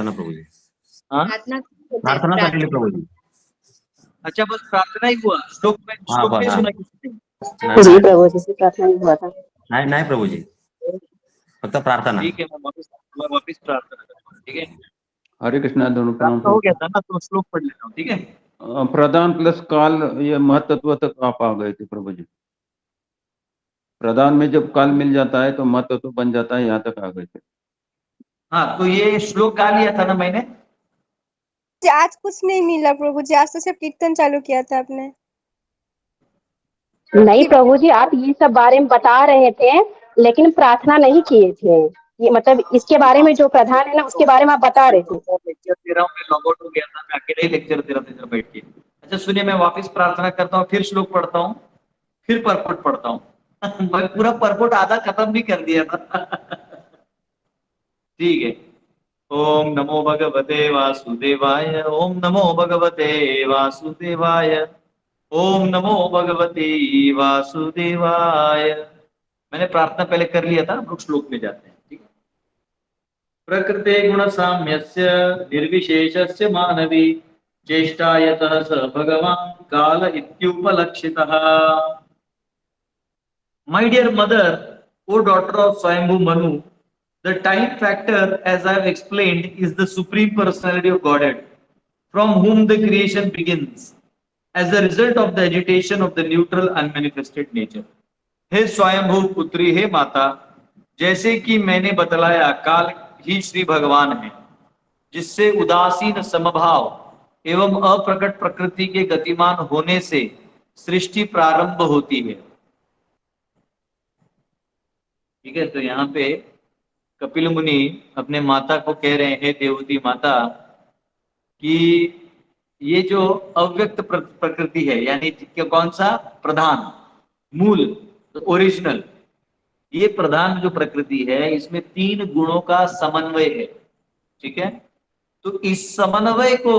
प्रार्थना प्रभु जी। हाँ प्रार्थना प्रभु जी। अच्छा, बस प्रार्थना ही हुआ, श्लोक में सुना किसने? जी प्रभु जी से प्रार्थना ही हुआ था। नहीं प्रभु जी, फक्त प्रार्थना। ठीक है, मैं वापिस प्रार्थना करता हूँ। ठीक है, हरे कृष्णा। दोनों प्रार्थना हो गया था ना, तो श्लोक पढ़ लेता हूँ। ठीक है, प्रधान प्लस काल, ये महत्त्व तक आप आ गए थे प्रभु जी। प्रधान में जब काल मिल जाता है तो महत्त्व बन जाता है, यहाँ तक आ गए थे। हाँ, तो ये श्लोक गा लिया था ना मैंने। आज कुछ नहीं मिला प्रभु जी, आज तो सिर्फ कीर्तन चालू किया था आपने। नहीं प्रभु जी, आप ये सब बारे में बता रहे थे लेकिन प्रार्थना नहीं किए थे। ये मतलब इसके बारे में जो प्रधान है ना, उसके बारे में आप बता रहे थे। लेक्चर दे रहा हूँ, मैं लॉग आउट हो गया था, मैं अकेले ही लेक्चर दे रहा था इधर बैठ के। अच्छा सुनिए, मैं वापस प्रार्थना करता हूँ, फिर श्लोक पढ़ता हूँ, फिर परपट पढ़ता हूँ। मैं पूरा परपट आधा खत्म भी कर दिया था। ठीक है। ओम नमो भगवते वासुदेवाय, ओम नमो भगवते वासुदेवाय, ओम नमो भगवते वासुदेवाय। मैंने प्रार्थना पहले कर लिया था, हम लोग श्लोक में जाते हैं। ठीक है। प्रकृते गुण साम्यस्य निर्विशेषस्य मानवी चेष्टायतः स भगवान काल इत्युपलक्षितः। My dear mother, O daughter of Swayambhu Manu, the time factor, as I have explained, is the supreme personality of Godhead, from whom the creation begins, as a result of the agitation of the neutral unmanifested nature. हे स्वयंभू पुत्री, हे माता, जैसे कि मैंने बतलाया, काल ही श्री भगवान है, जिससे उदासीन समभाव एवं अप्रकट प्रकृति के गतिमान होने से सृष्टि प्रारंभ होती है। ठीक है, तो यहाँ पे कपिल मुनि अपने माता को कह रहे हैं, देवती माता, कि ये जो अव्यक्त प्रकृति है, यानी कौन सा प्रधान, मूल, तो ओरिजिनल, ये प्रधान जो प्रकृति है, इसमें 3 गुणों का समन्वय है। ठीक है, तो इस समन्वय को,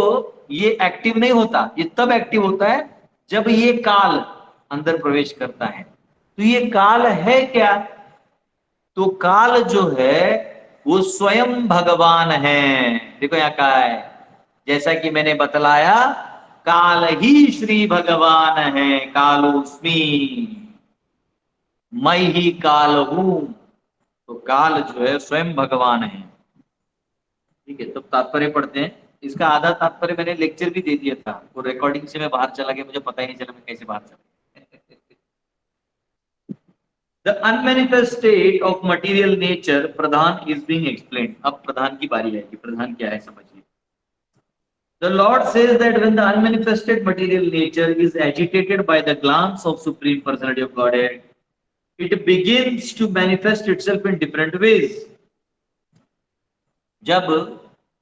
ये एक्टिव नहीं होता, ये तब एक्टिव होता है जब ये काल अंदर प्रवेश करता है। तो ये काल है क्या? तो काल जो है वो स्वयं भगवान है। देखो यहाँ कहा है, जैसा कि मैंने बतलाया, काल ही श्री भगवान है, कालोस्मि, मैं ही काल हूं। तो काल जो है स्वयं भगवान है। ठीक है, तो तात्पर्य पढ़ते हैं। इसका आधा तात्पर्य मैंने लेक्चर भी दे दिया था, वो रिकॉर्डिंग से मैं बाहर चला गया, मुझे पता ही नहीं चला मैं कैसे बाहर चला। The unmanifest state of material nature, Pradhan, is being explained. अब प्रधान की बारी है कि प्रधान क्या है समझिए। The Lord says that when the unmanifested material nature is agitated by the glance of Supreme Personality of Godhead, it begins to manifest itself in different ways. जब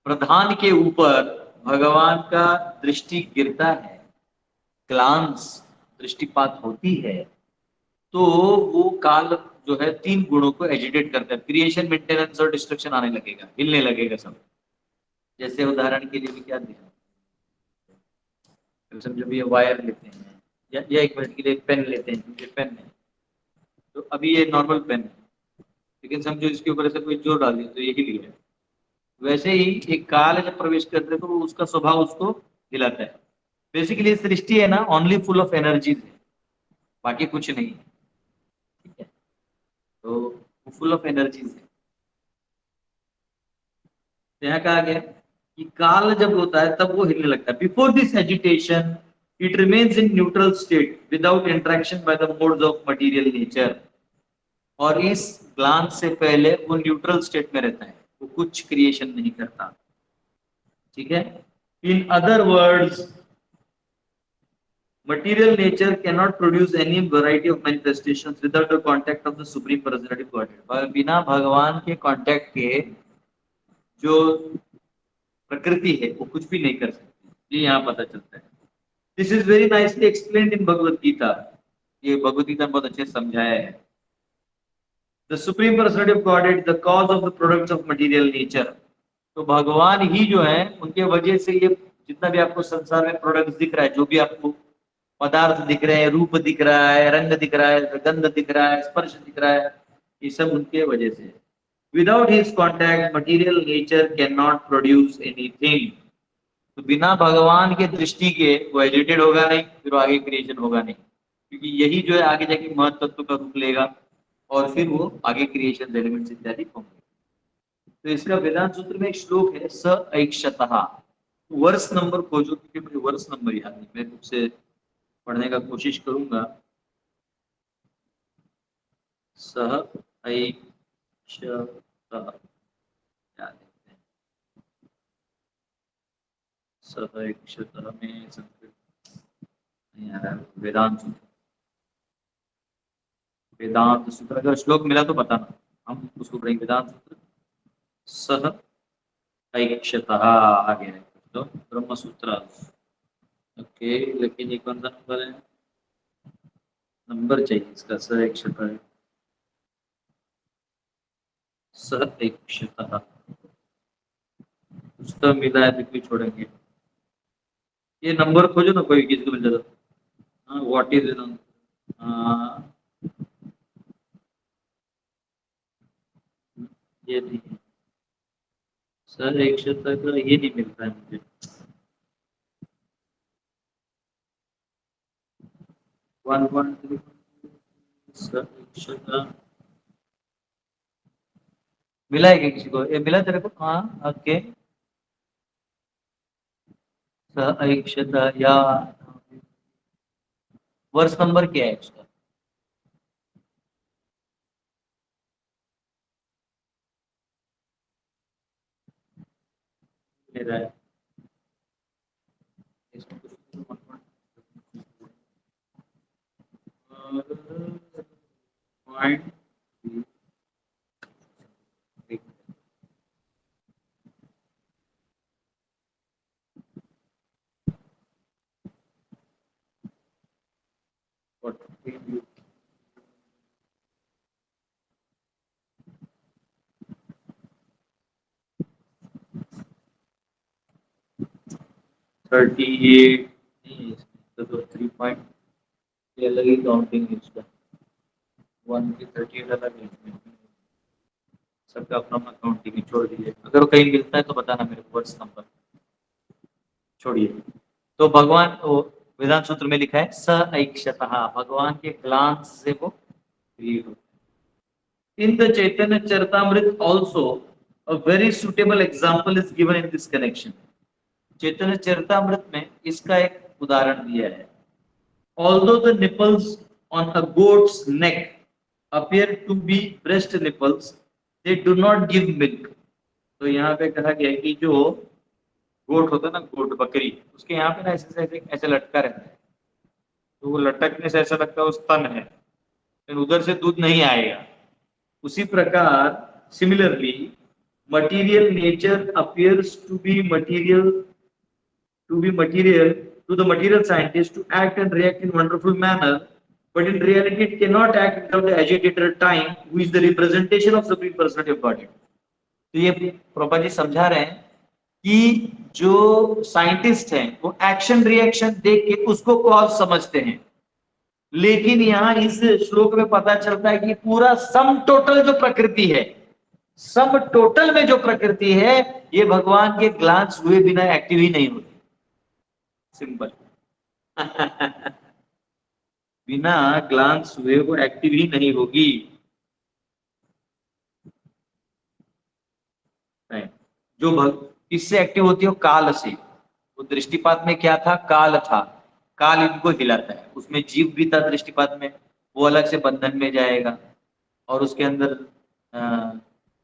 प्रधान के ऊपर भगवान का दृष्टि गिरता है, ग्लांस, दृष्टिपात होती है, तो वो काल जो है 3 गुणों को एजिटेट करता है। क्रिएशन, मेंटेनेंस और डिस्ट्रक्शन आने लगेगा, हिलने लगेगा सब। जैसे उदाहरण के लिए भी क्या दिया, समझो भी ये वायर लेते हैं, या 1 मिनट के लिए पेन लेते हैं, ये पेन है, तो अभी ये नॉर्मल पेन है, लेकिन समझो इसके ऊपर से कोई जोर डाल दिया तो ये हिल गया। वैसे ही एक काल जब प्रवेश करते हैं तो उसका स्वभाव उसको हिलाता है। बेसिकली सृष्टि है ना, ओनली फुल ऑफ एनर्जीज है, बाकी कुछ नहीं है। ठीक है, तो फुल ऑफ एनर्जीज है। यहाँ कहा गया कि काल जब होता है तब वो हिलने लगता है। Before this agitation it remains in neutral state without interaction by the modes of material nature. और इस ग्लांस से पहले वो न्यूट्रल स्टेट में रहता है, वो कुछ क्रिएशन नहीं करता। ठीक है, in other words, material nature cannot produce any variety of manifestations without the contact of the supreme personality of Godhead. बिना भगवान के कांटेक्ट के जो प्रकृति है वो कुछ भी नहीं कर सकती, ये यहाँ पता चलता है। This is very nicely explained in Bhagavad Gita. ये भगवत गीता बहुत अच्छे से समझाया है। The supreme personality of God the cause of the products of material nature. तो भगवान ही जो है, उनके वजह से ये जितना भी आपको संसार में प्रोडक्ट्स दिख रहा है, जो भी आपको पदार्थ दिख रहे हैं, रूप दिख रहा है, रंग दिख रहा है, गंध दिख रहा है, स्पर्श दिख रहा है, ये सब उनके वजह से है। Without his contact material nature can not produce anything. तो बिना भगवान के दृष्टि के वो एजिटेट होगा नहीं, फिर आगे क्रिएशन होगा नहीं, क्योंकि यही जो है आगे जाके महत तत्व का रूप लेगा और फिर वो आगे क्रिएशन एलिमेंट्स इत्यादि होंगे। तो इसका वेदांत सूत्र में एक श्लोक है, स ऐक्षतः। वर्ष नंबर खोजो, क्योंकि मुझे वर्ष नंबर याद नहीं, मैं तुमसे पढ़ने का कोशिश करूंगा। सह ऐक्षतः क्या देखते हैं, सह ऐक्षतः में संस्कृत नहीं आ रहा है। वेदांत सूत्र, वेदांत सूत्र अगर श्लोक मिला तो बताना, हम उसको पढ़ेंगे। वेदांत सूत्र सह ऐक्षतः आ गया है तो ब्रह्म सूत्र। ओके, लेकिन ये कौन सा नंबर है, नंबर चाहिए इसका, स ऐक्षतः, स ऐक्षतः कुछ तो मिला है तो कोई छोड़ेंगे। ये नंबर खोजो ना, कोई किसी को मिल जाता। हाँ, व्हाट इज ये नहीं है सर, ऐक्षतः का ये नहीं मिलता है मुझे। 113 सर ऐक्षतः मिला है क्या किसी को, ये मिला तेरे को? हाँ, ओके। स ऐक्षतः या वर्ष नंबर क्या है इसका? मेरा है इसमें पॉइंट 38 नहीं, तो 3 पॉइंट ये अलग ही काउंटिंग है इसका, 1 की 38 अलग है इसमें, सबका अपना अपना काउंटिंग है, छोड़ दीजिए। अगर कहीं मिलता है तो बताना मेरे को वर्ष नंबर, छोड़िए। तो भगवान वेदांत सूत्र में लिखा है स ऐक्षतः, भगवान के ग्लांस से वो क्रिएट होता है। In the Chaitanya Charitamrita also a very suitable example is given in this connection. Chaitanya Charitamrita में इसका एक उदाहरण दिया है। Although the nipples on a goat's neck appear to be breast nipples, they do not give milk. तो यहाँ पे कहा गया है कि जो गोट होता है ना, गोट बकरी, उसके यहाँ पे ना ऐसे ऐसे ऐसे लटका रहता है, तो वो लटकने से ऐसा लगता है वो स्तन है, लेकिन उधर से दूध नहीं आएगा। उसी प्रकार similarly material nature appears to be material to the material scientist to act and react in wonderful manner, but in reality it cannot act without the agitator time, who is the representation of supreme personality of Godhead. तो ये प्रभा जी समझा रहे हैं कि जो scientist हैं वो action reaction देख के उसको कॉज समझते हैं, लेकिन यहाँ इस श्लोक में पता चलता है कि पूरा सम टोटल जो प्रकृति है, सम टोटल में जो प्रकृति है, ये भगवान के ग्लांस हुए बिना एक्टिव ही नहीं होती। सिंपल बिना ग्लांस हुए वो एक्टिव ही नहीं होगी। जो किससे एक्टिव होती है? काल से। वो दृष्टिपात में क्या था? काल था, काल इनको हिलाता है। उसमें जीव भी था दृष्टिपात में, वो अलग से बंधन में जाएगा और उसके अंदर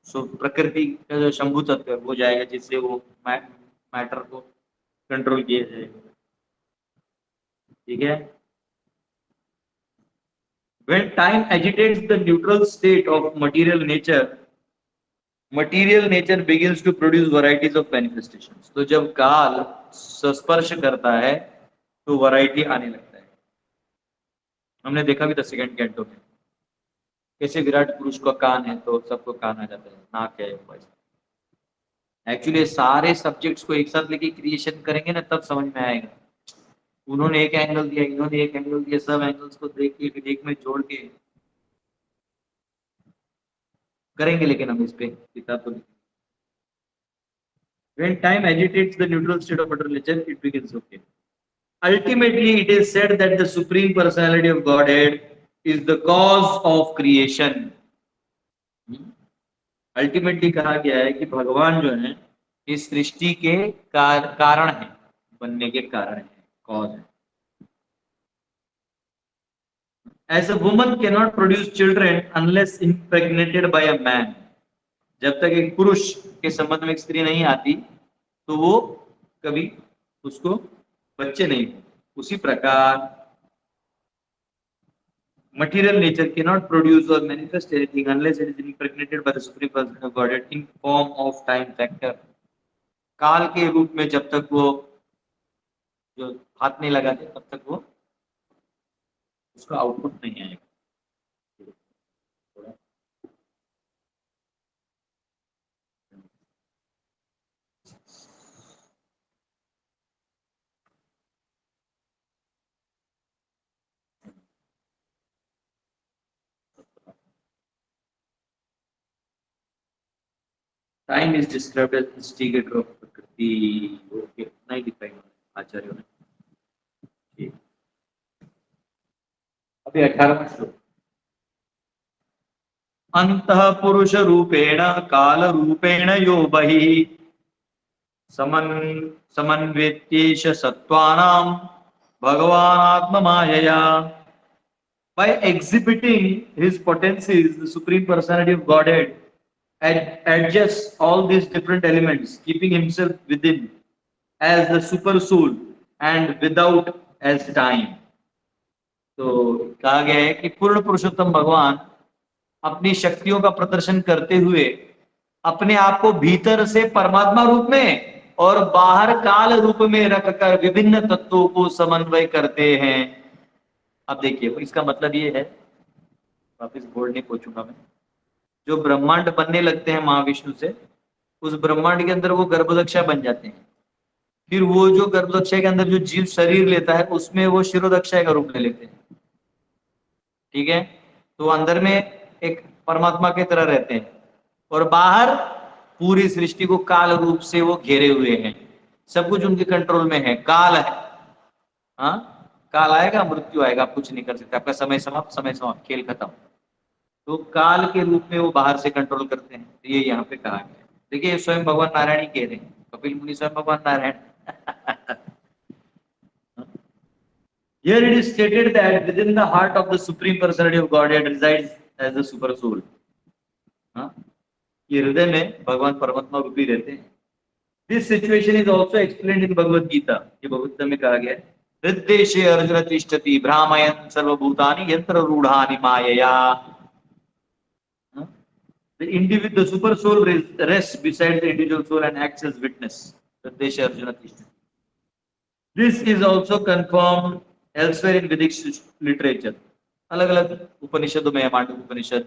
प्रकृति का जो शंभु तत्व है वो जाएगा, जिससे वो मैटर को कंट्रोल किया जाएगा। ठीक है। When time agitates the neutral state of material nature begins to produce varieties of manifestations. तो जब काल स्पर्श करता है तो वैरायटी आने लगता है। हमने देखा भी था सेकंड कैंटो में कैसे विराट पुरुष का कान है तो सबको कान आ जाता है, नाक है। एक्चुअली सारे सब्जेक्ट्स को एक साथ लेके क्रिएशन करेंगे ना तब समझ में आएगा। उन्होंने एक एंगल दिया, इन्होंने एक एंगल दिया, सब एंगल्स को देख के एक में जोड़ के करेंगे, लेकिन हम इस पे किताब तो लिखेंगे। When time agitates the neutral state of utter nature, it begins okay. Ultimately, it is said that the Supreme Personality of Godhead is the cause of creation. Ultimately कहा गया है कि भगवान जो है इस सृष्टि के कारण है, बनने के कारण है, कॉज है। As a woman cannot produce children unless impregnated by a man. जब तक एक पुरुष के संबंध में एक स्त्री नहीं आती तो वो कभी उसको बच्चे नहीं हो। उसी प्रकार material nature cannot produce or manifest anything unless it is impregnated by the Supreme Person of Godhead in form of time factor. काल के रूप में जब तक वो जो हाथ नहीं लगाते तब तक वो उसका आउटपुट नहीं आएगा। Time is described as instigator of Prakriti. Okay, 95 आचार्यों ने। ठीक। अभी 18वां श्लोक। अंतः पुरुष रूपेण काल रूपेण यो बहिः समन्वेत्येष सत्त्वानां भगवान् आत्ममायया। By exhibiting his potencies, the Supreme Personality of Godhead adjusts all these different elements, keeping himself within as the super soul and without as time. तो कहा गया है कि पूर्ण पुरुषोत्तम भगवान अपनी शक्तियों का प्रदर्शन करते हुए अपने आप को भीतर से परमात्मा रूप में और बाहर काल रूप में रखकर विभिन्न तत्वों को समन्वय करते हैं। अब देखिए, इसका मतलब ये है, वापिस बोर्ड नहीं पहुंचूंगा मैं, जो ब्रह्मांड बनने लगते हैं महाविष्णु से, उस ब्रह्मांड के अंदर वो गर्भोदक्षा बन जाते हैं। फिर वो जो गर्भोदक्षा के अंदर जो जीव शरीर लेता है उसमें वो शिरोदक्षा का रूप ले लेते हैं। ठीक है, तो अंदर में एक परमात्मा की तरह रहते हैं और बाहर पूरी सृष्टि को काल रूप से वो घेरे हुए हैं। सब कुछ उनके कंट्रोल में है। काल है, हाँ, काल आएगा, मृत्यु आएगा, आप कुछ नहीं कर सकते, आपका समय समाप्त, खेल खत्म। तो काल के रूप में वो बाहर से कंट्रोल करते हैं। तो ये यहाँ पे कहा गया। देखिए, स्वयं भगवान नारायण ही कह रहे हैं, कपिल मुनि स्वयं भगवान Narayan. Here it is stated that within the heart of the Supreme Personality of Godhead resides as the super soul. ये हृदय में भगवान परमात्मा रूपी रहते हैं। This situation is also explained in Bhagavad Gita. ये भगवद गीता में कहा गया है, हृद्देशे अर्जुन तिष्ठति भ्रामयन् सर्वभूतानि यंत्र रूढ़ानि मायया। The super soul rests beside the individual soul and acts as witness. हृद्देशे Arjun तिष्ठति. This is also confirmed elsewhere in Vedic literature. अलग अलग उपनिषदों में, मांडव्य उपनिषद,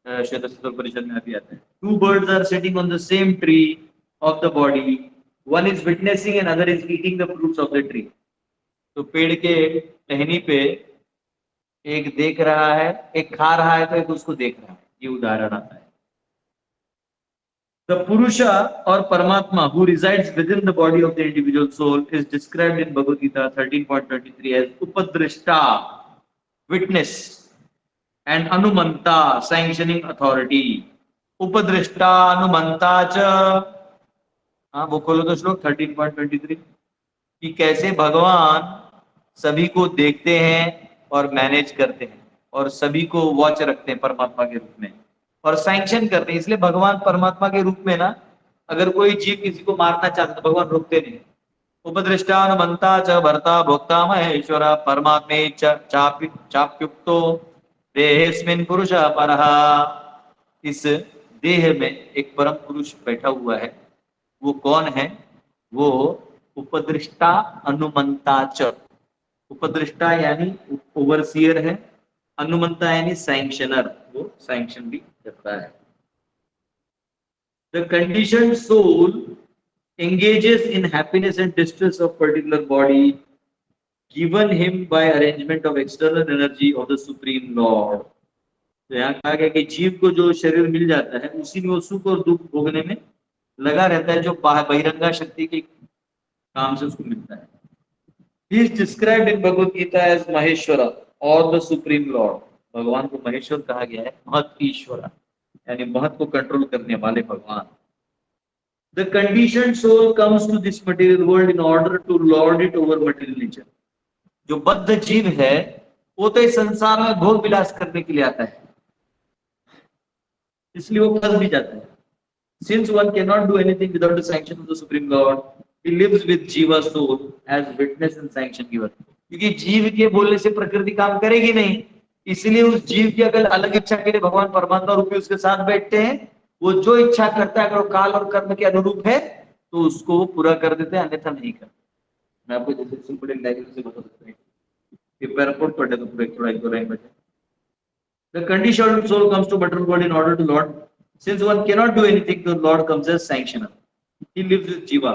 श्वेतकेतु उपनिषद में भी आता है। Two birds are sitting on the same tree of the body. One is witnessing and other is eating the fruits of the tree. तो पेड़ के टहनी पे एक देख रहा है, एक खा रहा है, तो एक उसको देख रहा है। ये उदाहरण आता है। The Purusha or Paramatma who resides within the body of the individual soul is described in Bhagavad Gita 13.23 as Upadrishta, witness, and Anumanta, sanctioning authority. Upadrishta Anumanta cha, हाँ वो खोलो तो श्लोक 13.23 कि कैसे भगवान सभी को देखते हैं और मैनेज करते हैं और सभी को वॉच रखते हैं परमात्मा के रूप में और सैंक्शन करते हैं। इसलिए भगवान परमात्मा के रूप में ना, अगर कोई जीव किसी को मारना चाहता तो भगवान रोकते नहीं। उपदृष्टानुमंता च भर्ता भोक्ता महेश्वर परमात्मे चाप्युक्तो देहेस्मिन् पुरुषः परः। इस देह में एक परम पुरुष बैठा हुआ है। वो कौन है? वो उपदृष्टा अनुमंता च। उपदृष्टा यानी ओवरसियर है, अनुमंता यानी सैंक्शनर, वो सैंक्शन भी करता है। The conditioned soul engages in happiness and distress of particular body given him by arrangement of external energy of the Supreme Lord. तो यहाँ कहा गया कि जीव को जो शरीर मिल जाता है उसी में वो सुख और दुख भोगने में लगा रहता है, जो बहिरंगा शक्ति के काम से उसको मिलता है। He is described in Bhagavad Gita as Maheshwara or the Supreme Lord. भगवान को महेश्वर कहा गया है, महत ईश्वरा, यानी महत को कंट्रोल करने वाले भगवान। The conditioned soul comes to this material world in order to lord it over material nature. जो बद्ध जीव है वो तो इस संसार में भोग विलास करने के लिए आता है, इसलिए वो फंस भी जाता है। Since one cannot do anything without the sanction of the Supreme Lord, he lives with Jiva soul as witness and sanction giver. क्योंकि जीव के बोलने से प्रकृति काम करेगी नहीं, इसलिए उस जीव की अगर अलग इच्छा के लिए भगवान परमात्मा रूपी उसके साथ बैठते हैं। वो जो इच्छा करता है अगर वो काल और कर्म के अनुरूप है तो उसको वो पूरा कर देते हैं, अन्यथा नहीं करते। मैं आपको जैसे सिंपल एक डायग्राम से बता सकता हूँ कि पैरापोर्ट पढ़े तो पूरा थोड़ा एक लाइन बचे। The conditioned soul comes to material world in order to lord. Since one cannot do anything, the Lord comes as sanctioner. He lives with Jiva.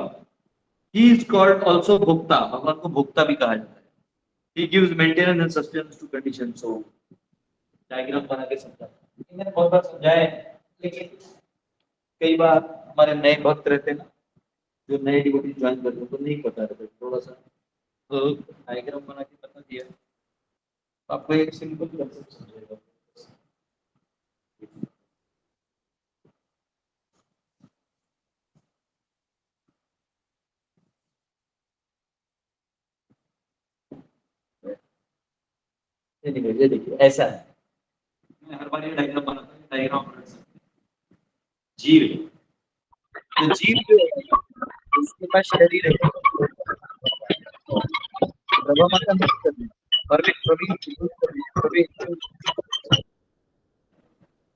He is called also Bhokta. भगवान को भोक्ता भी कहा जाता है। He gives maintenance and sustenance to conditioned soul. Diagram बना के समझा, मैंने बहुत बार समझाया है, लेकिन कई बार हमारे नए भक्त रहते हैं ना, जो नए डिवोटी ज्वाइन करते हैं तो नहीं पता रहता, थोड़ा सा तो डायग्राम बना के बता दिया, आपको एक सिंपल कंसेप्ट समझेगा। ये देखिए ऐसा है, मैं हर बार ये डायग्राम बनाता हूँ, डायग्राम जीव है, तो जीव जो है उसके पास शरीर है, ब्रह्मा माता मुक्त करनी,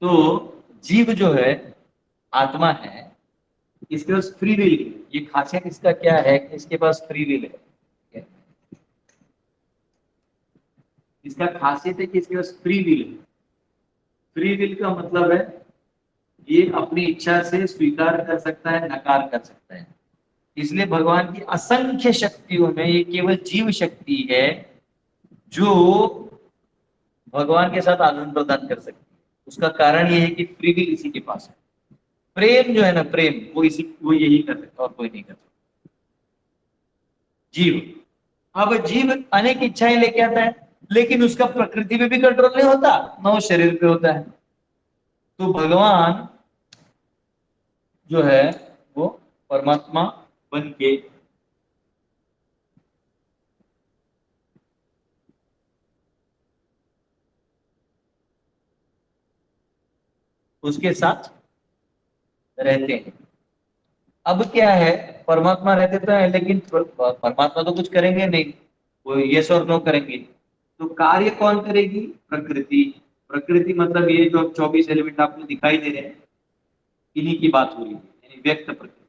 तो जीव जो है आत्मा है, इसके पास फ्री विल है। ये खासियत इसका क्या है कि इसके पास फ्री विल है, इसका खासियत है कि इसके पास फ्री विल है। फ्री विल का मतलब है ये अपनी इच्छा से स्वीकार कर सकता है, नकार कर सकता है। इसलिए भगवान की असंख्य शक्तियों में ये केवल जीव शक्ति है जो भगवान के साथ आदान प्रदान कर सकती है। उसका कारण ये है कि फ्री विल इसी के पास है। प्रेम जो है ना, प्रेम वो यही कर सकता, और कोई नहीं कर सकता। जीव, अब जीव अनेक इच्छाएं लेके आता है, लेकिन उसका प्रकृति पे भी कंट्रोल नहीं होता, ना वो शरीर पे होता है। तो भगवान जो है वो परमात्मा बन के उसके साथ रहते हैं। अब क्या है, परमात्मा रहते तो है, लेकिन परमात्मा तो कुछ करेंगे नहीं, वो यस और नो करेंगे। तो कार्य कौन करेगी? प्रकृति। प्रकृति मतलब ये जो 24 एलिमेंट आपको दिखाई दे रहे हैं, इन्हीं की बात हो रही है, यानी व्यक्त प्रकृति।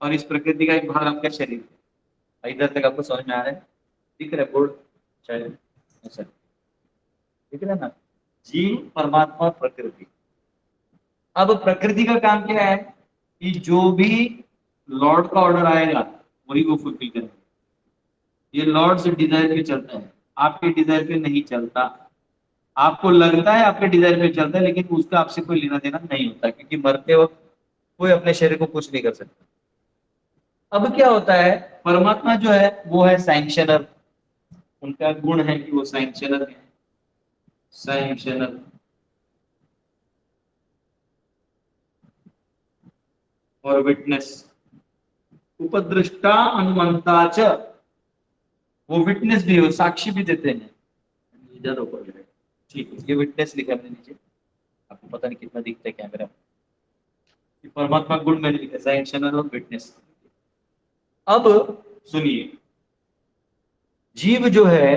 और इस प्रकृति का एक भाग आपका शरीर है। इधर तक आपको समझ में आ रहा है? दिख रहा है बोर्ड? शायद ऐसा दिख रहा है ना, जीव, परमात्मा, प्रकृति। अब प्रकृति का काम क्या है कि जो भी लॉर्ड का ऑर्डर आएगा वही वो फुलफिल करेगा। ये लॉर्ड से डिजायर पे चलता है, आपके डिजायर पे नहीं चलता। आपको लगता है आपके डिजायर पे चलता है, लेकिन उसका आपसे कोई लेना देना नहीं होता, क्योंकि मरते वक्त कोई अपने शरीर को कुछ नहीं कर सकता। अब क्या होता है, परमात्मा जो है वो है सैंक्शनर। उनका गुण है कि वो सैंक्शनर है, सैंक्शनर। और विटनेस, उपद्रष्टा अनुमंता च, वो विटनेस भी हो, साक्षी भी देते हैं। इधर ऊपर ठीक है, ये विटनेस लिखा मैंने नीचे, आपको पता नहीं कितना दिखता है कैमरा में। परमात्मा गुण मैंने लिखा, सैंक्शनर और विटनेस। अब सुनिए, जीव जो है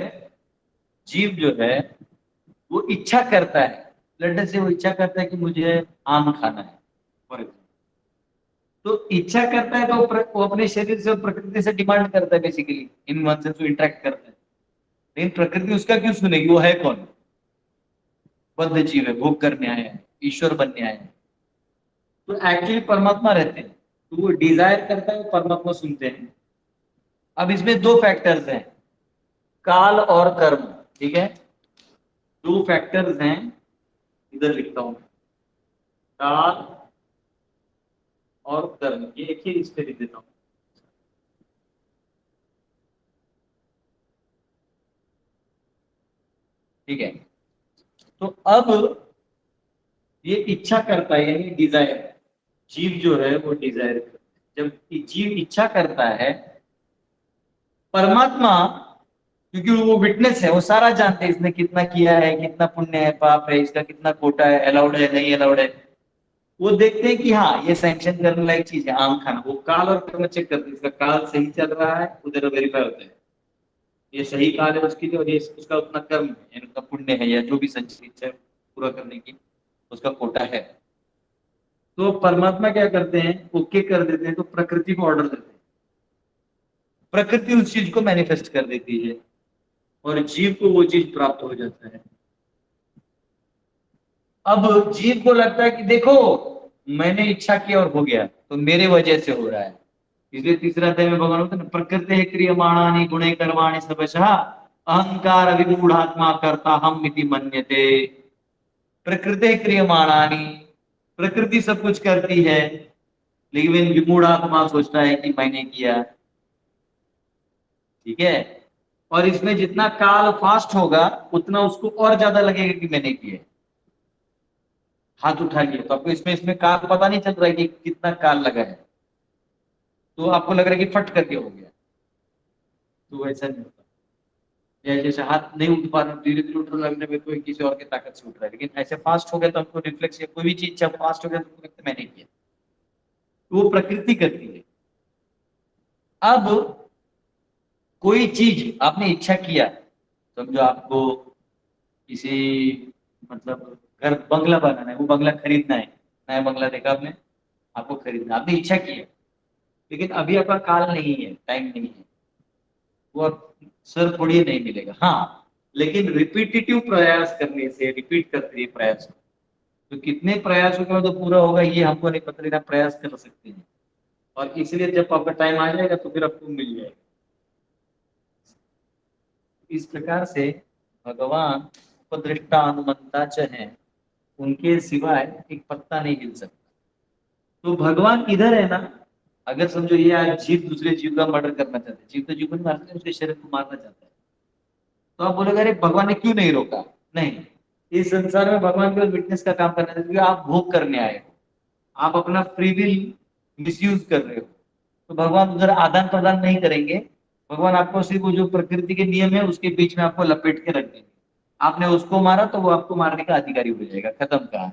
वो इच्छा करता है, लड़ने से वो इच्छा करता है कि मुझे आम खाना है, फॉर एग्जाम्पल। तो इच्छा करता है तो वो अपने शरीर से, प्रकृति से डिमांड करता है, बेसिकली इन मन से इंटरेक्ट करता है। लेकिन प्रकृति उसका क्यों सुनेगी? वो है कौन? बद्ध जीव है, भोग करने आया है, ईश्वर बनने आया है। तो एक्चुअली परमात्मा रहते हैं, तो वो डिजायर करता है, परमात्मा सुनते हैं। अब इसमें दो फैक्टर्स हैं, काल और कर्म, ठीक है? दो फैक्टर्स हैं, इधर लिखता हूं, काल और कर्म, ये एक ही इस पे लिख देता हूं। ठीक है, तो अब ये इच्छा करता है, यानी डिजायर, जीव जो है वो डिजायर करता है। जब जीव इच्छा करता है, परमात्मा क्योंकि वो विटनेस है, वो सारा जानते हैं इसने कितना किया है, कितना पुण्य है, पाप है, इसका कितना कोटा है, अलाउड है, नहीं अलाउड है। वो देखते हैं कि हाँ ये सैंक्शन करने लायक चीज है, आम खाना। वो काल और कर्म चेक करते हैं, इसका काल सही चल रहा है, उधर वेरीफाई होता है ये सही काल है उसके लिए, और ये उसका उतना कर्म है, यानी उसका पुण्य है, या जो भी संचित इच्छा है पूरा करने की उसका कोटा है। तो परमात्मा क्या करते हैं, ओके कर देते हैं, तो प्रकृति को ऑर्डर देते हैं, प्रकृति उस चीज को मैनिफेस्ट कर देती है और जीव को वो चीज प्राप्त हो जाता है। अब जीव को लगता है कि देखो मैंने इच्छा की और हो गया, तो मेरे वजह से हो रहा है। इसलिए तीसरा अध्याय में भगवान होता है, प्रकृति क्रियमाणानि गुणे कर्माणि सबशः अहंकार विमूढ़ात्मा कर्ता हम इति मन्यते। प्रकृति क्रियमाणानि, प्रकृति सब कुछ करती है, लेकिन विमूढ़ात्मा सोचता है कि मैंने किया। ठीक है, और इसमें जितना काल फास्ट होगा उतना उसको और ज्यादा लगेगा कि मैंने किया, हाथ उठा लिया। तो आपको इसमें इसमें काल पता नहीं चल रहा है कि कितना काल लगा है, तो आपको लग रहा है कि फट करके हो गया, तो वैसा नहीं होता। या जैसे हाथ नहीं उठ पा रहे, धीरे धीरे उठ लगने में कोई किसी और की ताकत से उठ रहा है, लेकिन ऐसे फास्ट हो गया तो हमको रिफ्लेक्स, या कोई भी चीज जब फास्ट हो गया तो लगता है मैंने किया, तो वो प्रकृति करती है। अब कोई चीज आपने इच्छा किया, समझो आपको किसी मतलब घर बंगला बनाना है, वो बंगला खरीदना है, नया बंगला देखा आपने, आपको खरीदना, आपने इच्छा की है, लेकिन अभी आपका काल नहीं है, टाइम नहीं है, वो आप सर थोड़ी नहीं मिलेगा। हाँ, लेकिन रिपीटेटिव प्रयास करने से, रिपीट करते हैं प्रयास, तो कितने प्रयासों के बाद तो पूरा होगा ये हमको नहीं पता, लेकिन प्रयास कर सकते हैं, और इसलिए जब आपका टाइम आ जाएगा तो फिर आपको मिल जाएगा। इस प्रकार से भगवान उपदृष्टा अनुमंता च है, उनके सिवाय एक पत्ता नहीं हिल सकता। तो भगवान इधर है ना, अगर समझो ये आज जीव दूसरे जीव का मर्डर करना चाहते हैं, जीव तो जीव को नहीं मारते, उसके शरीर को मारना चाहता है, तो आप बोलोगे अरे भगवान ने क्यों नहीं रोका? नहीं, इस संसार में भगवान केवल विटनेस का काम करना है, क्योंकि आप भोग करने आए हो, आप अपना फ्री विल मिसयूज कर रहे हो, तो भगवान उधर आदान प्रदान नहीं करेंगे। भगवान आपको सिर्फ वो जो प्रकृति के नियम है उसके बीच में आपको लपेट के रख देंगे। आपने उसको मारा तो वो आपको मारने का अधिकारी हो जाएगा, खत्म कहा।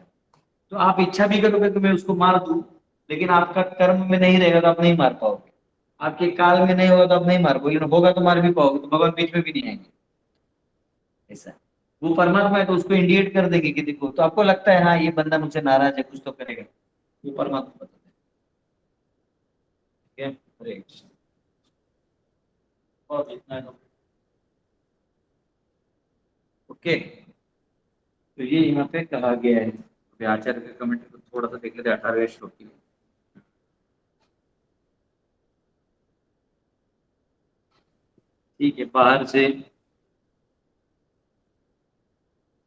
तो आप इच्छा भी करोगे तो मैं उसको मार दूं, लेकिन आपका कर्म में नहीं रहेगा तो आप नहीं मार पाओगे, आपके काल में नहीं होगा तो आप नहीं मार पाओगे, लेकिन होगा तो मार भी पाओगे, तो भगवान बीच में भी नहीं आएंगे। ऐसा वो परमात्मा है तो उसको इंडिकेट कर देंगे कि देखो, तो आपको लगता है हाँ ये बंदा मुझसे नाराज है, कुछ तो करेगा, वो परमात्मा बताते हैं। ठीक है, हरे कृष्ण। और जितना है ओके, तो ये यहाँ पे कहा गया है। तो आचार्य के कमेंट को थोड़ा सा देख लेते हैं 18वें श्लोक की। ठीक है, बाहर से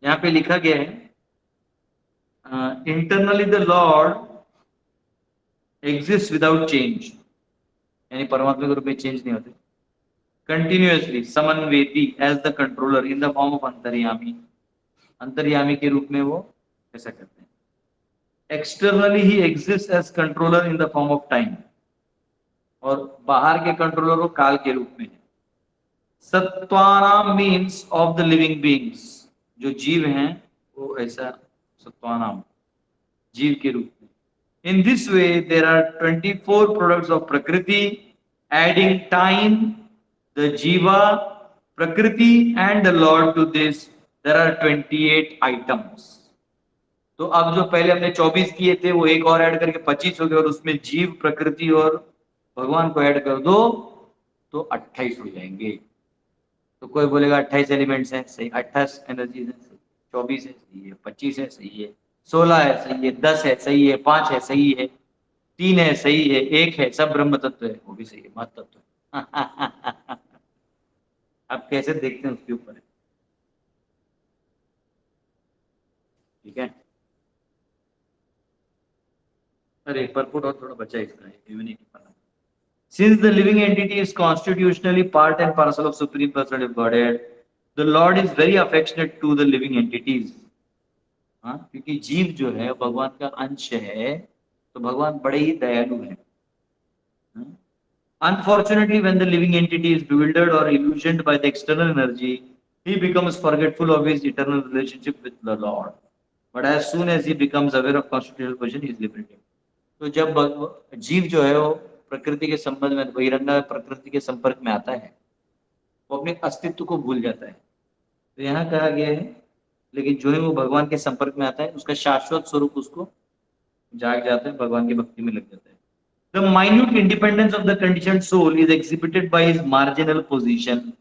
यहाँ पे लिखा गया है, internally the Lord exist without change, यानी परमात्मा के रूप में चेंज नहीं होते। कंटिन्यूअसली समन्वेती as the controller in the form of अंतर्यामी, अंतर्यामी के रूप में वो ऐसा करते हैं। एक्सटर्नली ही exist as controller in the form of time, और बाहर के कंट्रोलर वो काल के रूप में है। सत्वानाम means of the living beings, जो जीव हैं वो ऐसा सत्वानाम जीव के रूप में। In this way there are 24 products of prakriti, adding time, the jiva, prakriti and the lord to this there are 28 items. तो अब जो पहले हमने 24 किए थे वो एक और ऐड करके 25 हो गए, और उसमें जीव, प्रकृति और भगवान को ऐड कर दो तो 28 हो जाएंगे। तो कोई बोलेगा 28 एलिमेंट्स हैं, सही, 28 एनर्जीज हैं, 24 है सही है, 25 है सही है, 16 है सही है, 10 है सही है, 5 है सही है, 3 है सही है, 1 है, सब ब्रह्म तत्व है, वो भी सही है, महत्त्व। आप कैसे देखते हैं उसके ऊपर है। ठीक है। अरे परपुट और थोड़ा बचा इसका, ये भी नहीं पता। Since the living entity is constitutionally part and parcel of Supreme Personality of Godhead, the Lord is very affectionate to the living entities. हाँ, क्योंकि जीव जो है भगवान का अंश है, तो भगवान बड़े ही दयालु हैं। Unfortunately, when the living entity is bewildered or illusioned by the external energy, he becomes forgetful of his eternal relationship with the Lord. But as soon as he becomes aware of constitutional position, he is liberated. तो जब जीव जो है वो प्रकृति के संबंध में बहिरंगा प्रकृति के संपर्क में आता है, वो अपने अस्तित्व को भूल जाता है। तो यहाँ कहा गया है, लेकिन जो ही वो भगवान के संपर्क में आता है, उसका शाश्वत स्वरूप उसको जाग जाता है, भगवान की भक्ति में लग जाता है। The minute independence of the conditioned soul is exhibited by his marginal position.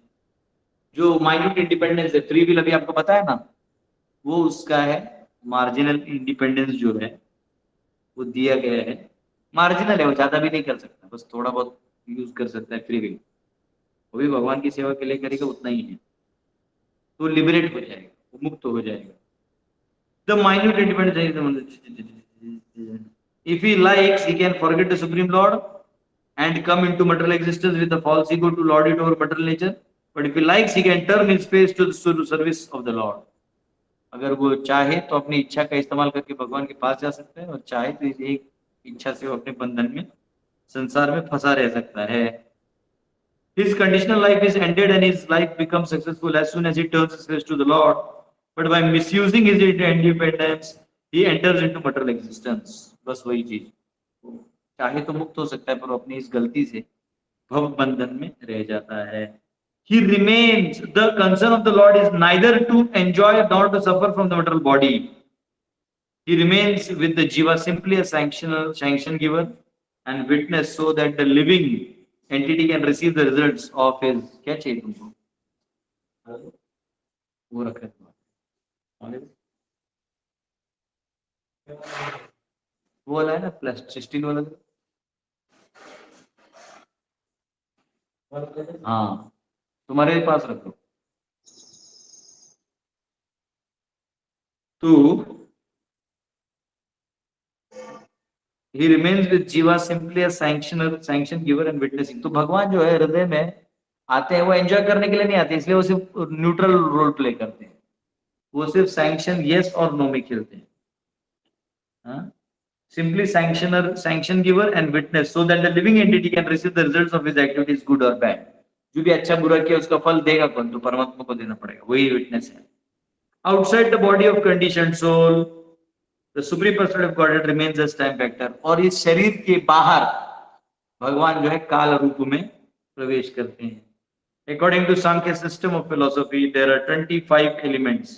जो minute independence है, free will अभी आपको पता है ना, वो उसका है marginal independence जो है वो दिया गया है। मार्जिनल है, वो ज्यादा भी नहीं कर सकता, बस थोड़ा बहुत यूज कर सकता है फ्री विल, वो भी भगवान की सेवा के लिए करेगा उतना ही है, तो लिबरेट हो जाएगा, वो मुक्त हो जाएगा। The minute independence, if he likes he can forget the supreme lord and come into material existence with a false ego to lord it over material nature, but if he likes he can turn his face to the service of the lord. अगर वो चाहे तो अपनी इच्छा का इस्तेमाल करके भगवान के पास जा सकता है, और चाहे तो एक इच्छा से वो अपने बंधन में संसार में फंसा रह सकता है। His conditional life is ended and his life becomes successful as soon as he turns his face to the Lord, but by misusing his independence he enters into material existence. बस वही चीज, चाहे तो मुक्त हो सकता है पर अपनी इस गलती से भव बंधन में रह जाता है। He remains, the concern of the Lord is neither to enjoy nor to suffer from the material body. He remains with the jiva simply a sanction giver and witness, so that the living entity can receive the results of his, क्या चाहिए तुमको वो रखे वो वाला है ना plastic steel वाला, हाँ तुम्हारे पास रखो। तो he remains with jiva simply a sanction giver and witnessing. तो भगवान जो है हृदय में आते हैं, वो एंजॉय करने के लिए नहीं आते, इसलिए वो सिर्फ न्यूट्रल रोल प्ले करते हैं, वो सिर्फ सैंक्शन यस और नो में खेलते हैं। Simply sanction giver and witness, so that the living entity can receive the results of his activities, good or bad. जो भी अच्छा बुरा किया उसका फल देगा कौन, तो परमात्मा को देना पड़ेगा, वही विटनेस है। Outside the body of conditioned soul, the supreme personality of Godhead remains as time factor. और इस शरीर के बाहर भगवान जो है काल रूप में प्रवेश करते हैं। According to Sankhya system of philosophy, there are 25 elements.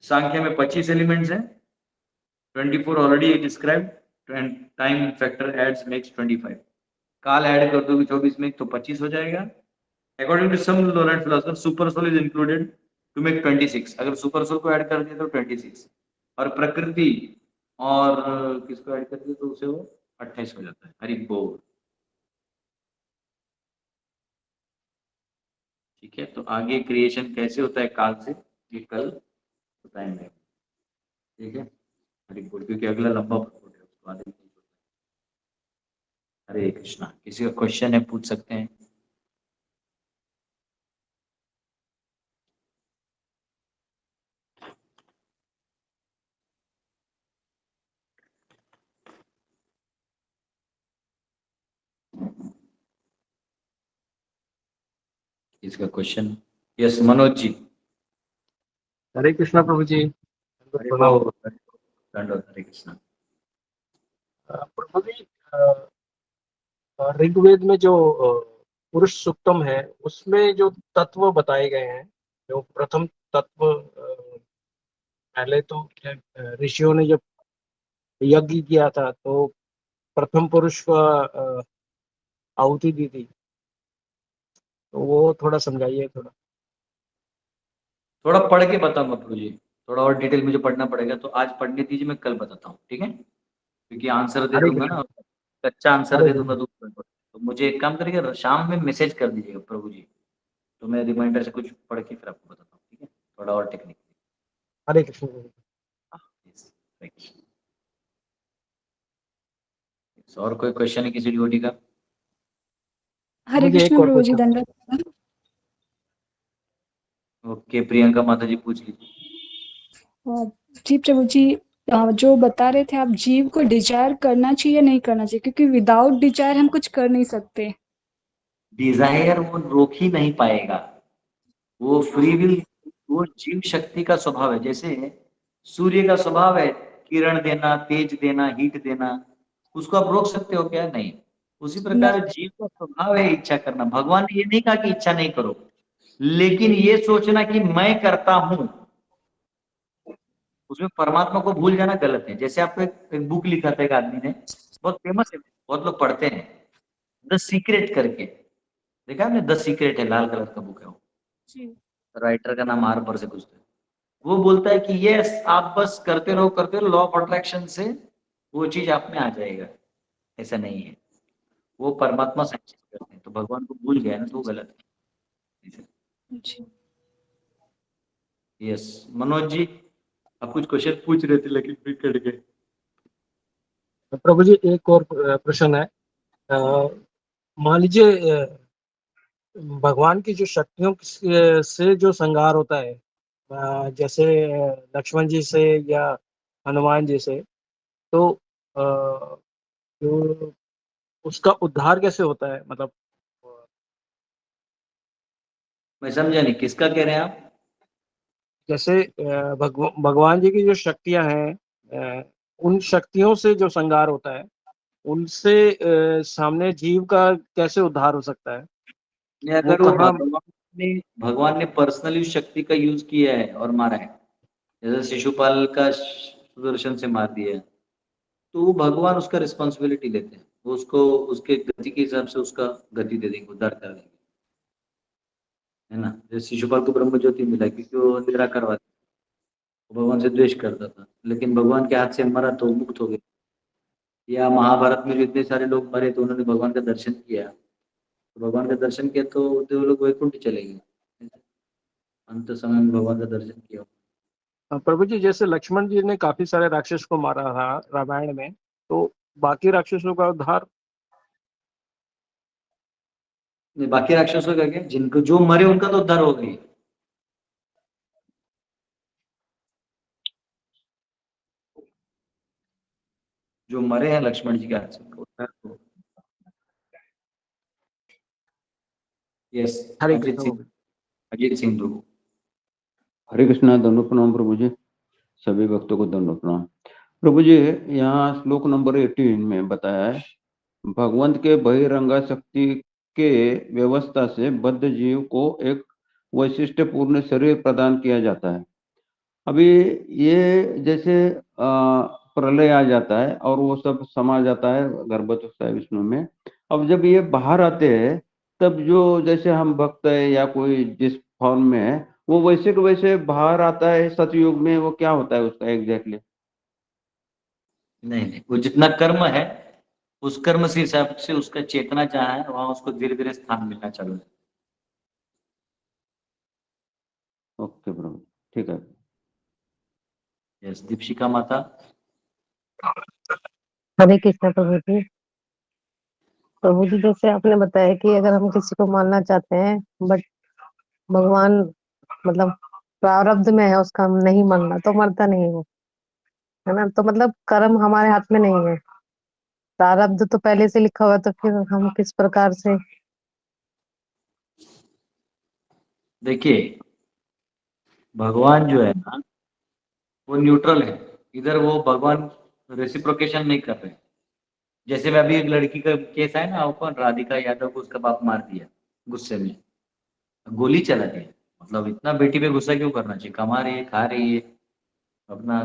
सांख्य में 25 एलिमेंट्स हैं, 24 already described, and time factor adds makes 25. काल ऐड कर दोगे 24 में तो 25 हो जाएगा। According to some learned philosophers, super soul is included to make 26. अगर सुपर सोल को ऐड कर दिया तो 26, और प्रकृति और किसको ऐड कर दिया तो उसे वो 28 हो जाता है। हरि बोल। ठीक है, तो आगे क्रिएशन कैसे होता है काल से ये कल बताएंगे। ठीक है, हरि बोल, क्योंकि अगला लंबा प्रपोर्ट है उसको आगे। हरे कृष्णा। किसी का क्वेश्चन है पूछ सकते हैं। इसका क्वेश्चन? यस मनोज जी। हरे कृष्णा प्रभु जी। हरे कृष्णा प्रभु जी, ऋग्वेद में जो पुरुष सूक्तम है उसमें जो तत्व बताए गए हैं, जो प्रथम तत्व, पहले तो ऋषियों ने जब यज्ञ किया था तो प्रथम पुरुष को आहुति दी थी, तो वो थोड़ा समझाइए। थोड़ा पढ़ के बताऊंगा प्रभु जी, थोड़ा और डिटेल मुझे पढ़ना पड़ेगा, तो आज पढ़ने दीजिए, मैं कल बताता हूँ। ठीक है, क्योंकि आंसर दे दूंगा ना, कच्चा आंसर दे दूंगा तो मुझे एक काम करिएगा, शाम में मैसेज कर दीजिएगा प्रभु जी, तो मैं रिमाइंडर से कुछ पढ़ के फिर आपको बताता हूँ। ठीक है, थोड़ा और टेक्निक। हरे कृष्ण। और कोई क्वेश्चन है किसी डिवोटी का? हरे मुझे एक कृष्ण और प्रभु जी, क्वेश्चन। दंडवत। ओके, प्रियंका माता जी पूछ लीजिए। जी प्रभु जी, जो बता रहे थे आप, जीव को डिजायर करना चाहिए नहीं करना चाहिए, क्योंकि विदाउट डिजायर हम कुछ कर नहीं सकते। डिजायर वो रोक ही नहीं पाएगा, वो फ्री विल, वो जीव शक्ति का स्वभाव है। जैसे सूर्य का स्वभाव है किरण देना, तेज देना, हीट देना, उसको आप रोक सकते हो क्या? नहीं। उसी प्रकार जीव का स्वभाव है इच्छा करना। भगवान ने ये नहीं कहा कि इच्छा नहीं करो, लेकिन ये सोचना कि मैं करता हूं, उसमें परमात्मा को भूल जाना गलत है। जैसे आपको एक बुक लिखा था एक आदमी ने, बहुत फेमस है, बहुत लोग पढ़ते हैं, द सीक्रेट करके। देखा आपने? द सीक्रेट है, लाल कलर का बुक है वो, जी। राइटर का नाम आर पर से कुछ है। वो बोलता है कि यस, आप बस करते रहो, लॉ ऑफ अट्रैक्शन से वो चीज आप में आ जाएगा। ऐसा नहीं है, वो परमात्मा से चीज करते हैं, तो भगवान को भूल गया ना, तो वो गलत है। जी। यस, मनोज जी आप कुछ क्वेश्चन पूछ रहे थे लेकिन फिर कट गए। प्रभु जी एक और प्रश्न है। मान लीजिए भगवान की जो शक्तियों से जो संहार होता है, जैसे लक्ष्मण जी से या हनुमान जी से, तो जो उसका उद्धार कैसे होता है? मतलब मैं समझा नहीं, किसका कह रहे हैं आप? जैसे भगवान जी की जो शक्तियां हैं, उन शक्तियों से जो संहार होता है, उनसे सामने जीव का कैसे उद्धार हो सकता है? नहीं, वो अगर वो कहाँ? भगवान ने पर्सनली उस शक्ति का यूज किया है और मारा है, जैसे शिशुपाल का सुदर्शन से मार दिया है, तो वो भगवान उसका रिस्पॉन्सिबिलिटी लेते हैं, वो उसको उसके गति के हिसाब से उसका गति दे देंगे, उद्धार कर देंगे, है ना? जैसे शिशुपाल को ब्रह्म ज्योति मिला क्योंकि वो अंधेरा करवा, वो भगवान से द्वेष करता था, लेकिन भगवान के हाथ से मरा तो मुक्त हो गया। या महाभारत में जो इतने सारे लोग मरे तो उन्होंने भगवान का दर्शन किया, तो भगवान का दर्शन किया तो वो लोग वैकुंठ चले गए, अंत समय में भगवान का दर्शन किया। प्रभु जी जैसे लक्ष्मण जी ने काफी सारे राक्षस को मारा था रामायण में, तो बाकी राक्षसों का उद्धार? नहीं, बाकी राक्षसों का क्या, जिनको जो मरे उनका तो उद्धार हो गई। जो मरे हैं लक्ष्मण जी के हाथ से, उनका उद्धार हो। यस, हरे अजीत कृष्ण सिंह, प्रभु। अजीत सिंह ध्रुव। हरे कृष्णा, दंडो प्रणाम प्रभु जी, सभी भक्तों को दंडो प्रणाम। प्रभु जी यहाँ श्लोक नंबर 18 में बताया है, भगवंत के बहिरंगा शक्ति के व्यवस्था से बद्ध जीव को एक वैशिष्ट्यपूर्ण शरीर प्रदान किया जाता है। अभी ये जैसे प्रलय आ जाता है और वो सब समा जाता है गर्भोत्कच विष्णु में। अब जब ये बाहर आते हैं तब जो जैसे हम भक्त है या कोई जिस फॉर्म में है वो वैसे के वैसे बाहर आता है सतयुग में, वो क्या होता है उसका एग्जैक्टली? नहीं नहीं, वो जितना कर्म है उस कर्म से हिसाब से उसका चेतना जहाँ है वहां उसको धीरे धीरे स्थान मिलना चालू है। ओके प्रभु, ठीक है। यस, दीपशिका माता। हरे कृष्णा प्रभु जी। प्रभु जी जैसे आपने बताया कि अगर हम किसी को मानना चाहते हैं, बट भगवान मतलब प्रारब्ध में है उसका, हम नहीं मानना तो मरता नहीं है ना। तो मतलब कर्म हमारे हाथ में नहीं है, प्रारब्ध तो पहले से लिखा हुआ है, तो फिर हम किस प्रकार से? देखिए, भगवान जो है ना वो न्यूट्रल है, इधर वो भगवान रेसिप्रोकेशन नहीं कर रहे। जैसे मैं अभी एक लड़की का केस है ना, कौन, राधिका यादव को उसका बाप मार दिया गुस्से में, गोली चला दिया। मतलब इतना बेटी पे गुस्सा क्यों करना चाहिए? कमा रही है, खा रही है, अपना